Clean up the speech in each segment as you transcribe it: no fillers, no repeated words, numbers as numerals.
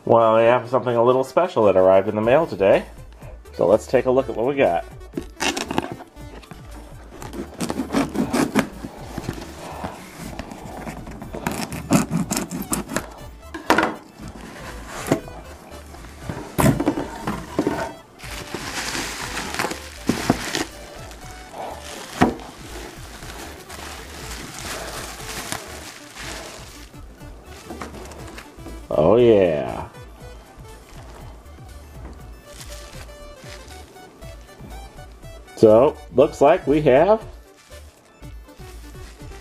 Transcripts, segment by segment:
Well, we have something a little special that arrived in the mail today. So let's take a look at what we got. Oh yeah. So, looks like we have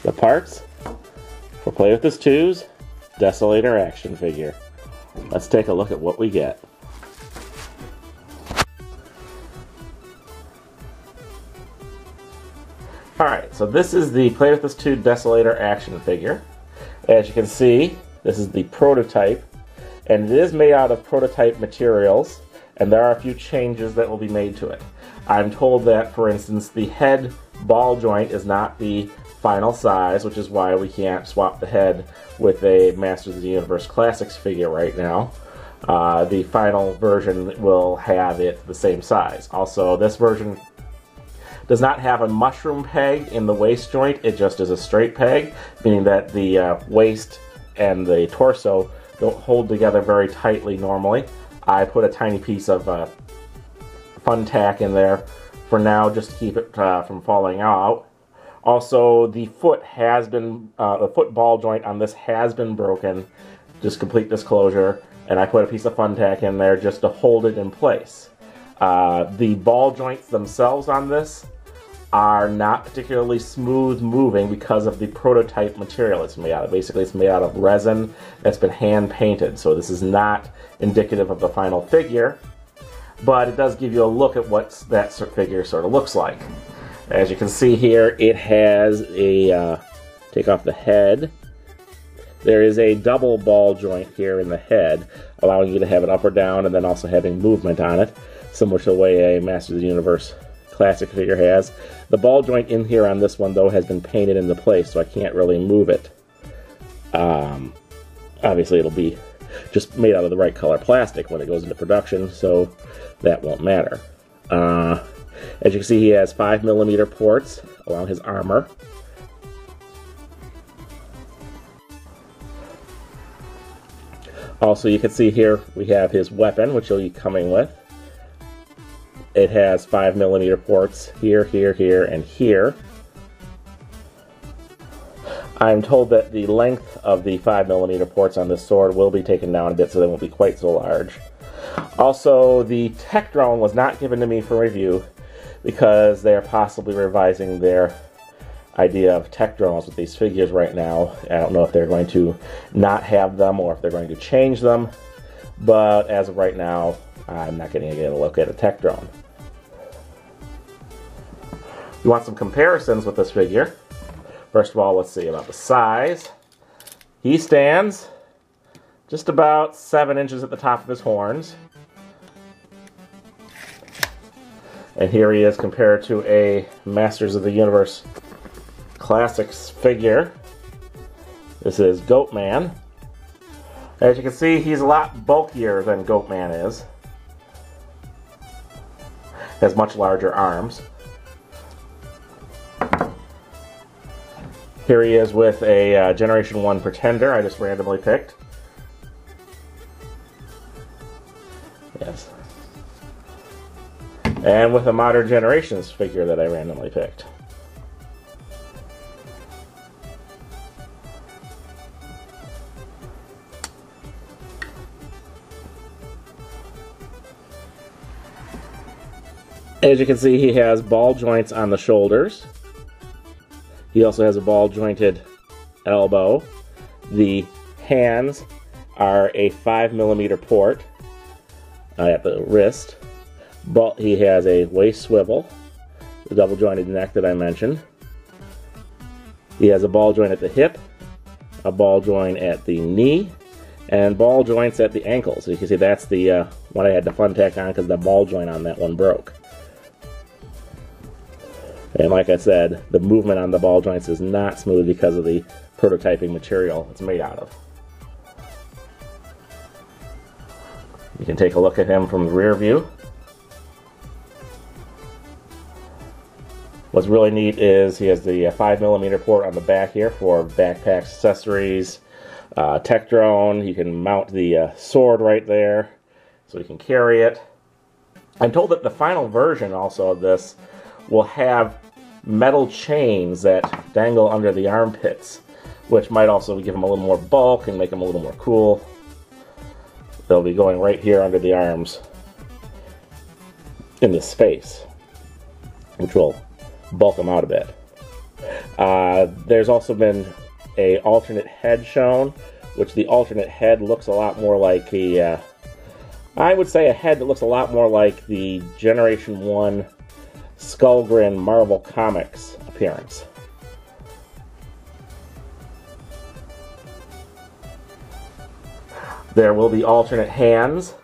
the parts for Play With This 2's Desolator action figure. Let's take a look at what we get. Alright, so this is the Play With This 2 Desolator action figure. As you can see, this is the prototype, and it is made out of prototype materials, and there are a few changes that will be made to it. I'm told that, for instance, the head ball joint is not the final size, which is why we can't swap the head with a Masters of the Universe Classics figure right now. The final version will have it the same size. Also, this version does not have a mushroom peg in the waist joint, it just is a straight peg, meaning that the waist and the torso don't hold together very tightly normally. I put a tiny piece of fun tack in there for now just to keep it from falling out. Also, the foot has been, the foot ball joint on this has been broken, just complete disclosure, and I put a piece of fun tack in there just to hold it in place. The ball joints themselves on this are not particularly smooth moving because of the prototype material it's made out of. Basically, it's made out of resin that's been hand painted, so this is not indicative of the final figure, but it does give you a look at what that figure sort of looks like. As you can see here, it has a, take off the head, there is a double ball joint here in the head, allowing you to have it up or down and then also having movement on it, similar to the way a Masters of the Universe Classic figure has. The ball joint in here on this one, though, has been painted into place, so I can't really move it. Obviously, it'll be just made out of the right color plastic when it goes into production, so that won't matter. As you can see, he has 5mm ports along his armor. Also, you can see here we have his weapon, which he'll be coming with. It has 5mm ports here, here, here, and here. I'm told that the length of the 5mm ports on this sword will be taken down a bit so they won't be quite so large. Also, the tech drone was not given to me for review because they are possibly revising their idea of tech drones with these figures right now. I don't know if they're going to not have them or if they're going to change them, but as of right now, I'm not getting to get a look at a tech drone. You want some comparisons with this figure. First of all, let's see about the size. He stands just about 7 inches at the top of his horns. And here he is compared to a Masters of the Universe Classics figure. This is Goatman. As you can see, he's a lot bulkier than Goatman is. Has much larger arms. Here he is with a Generation 1 Pretender I just randomly picked. Yes. And with a Modern Generations figure that I randomly picked. As you can see, he has ball joints on the shoulders. He also has a ball jointed elbow. The hands are a 5mm port at the wrist. But he has a waist swivel, the double jointed neck that I mentioned. He has a ball joint at the hip, a ball joint at the knee, and ball joints at the ankle. So you can see that's the one I had to fun tack on because the ball joint on that one broke. And like I said, the movement on the ball joints is not smooth because of the prototyping material it's made out of. You can take a look at him from the rear view. What's really neat is he has the 5mm port on the back here for backpacks, accessories, tech drone. You can mount the sword right there so you can carry it. I'm told that the final version also of this will have metal chains that dangle under the armpits, which might also give him a little more bulk and make him a little more cool. They'll be going right here under the arms in this space, which will bulk them out a bit. There's also been a alternate head shown, which the alternate head looks a lot more like a, I would say a head that looks a lot more like the Generation 1 Skullgrin Marvel Comics appearance. There will be alternate hands.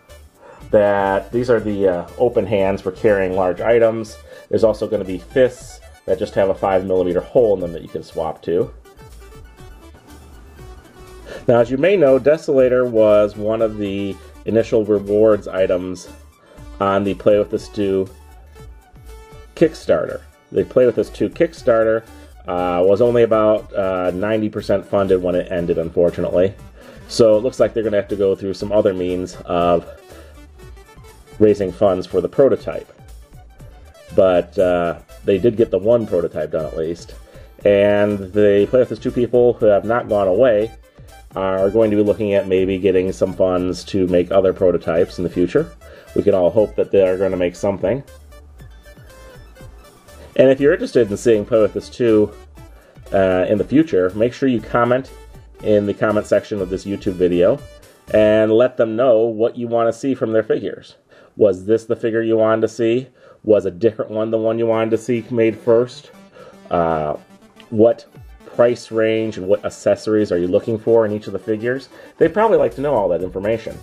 These are the open hands for carrying large items. There's also going to be fists that just have a 5mm hole in them that you can swap to. Now, as you may know, Desolator was one of the initial rewards items on the Play With This 2 Kickstarter. The Play With This 2 Kickstarter was only about 90% funded when it ended, unfortunately. So it looks like they're going to have to go through some other means of raising funds for the prototype. But they did get the one prototype done at least. And the Play With This 2 people who have not gone away are going to be looking at maybe getting some funds to make other prototypes in the future. We can all hope that they're going to make something. And if you're interested in seeing Play With This 2 in the future, make sure you comment in the comment section of this YouTube video and let them know what you want to see from their figures. Was this the figure you wanted to see? Was a different one the one you wanted to see made first? What price range and what accessories are you looking for in each of the figures? They'd probably like to know all that information.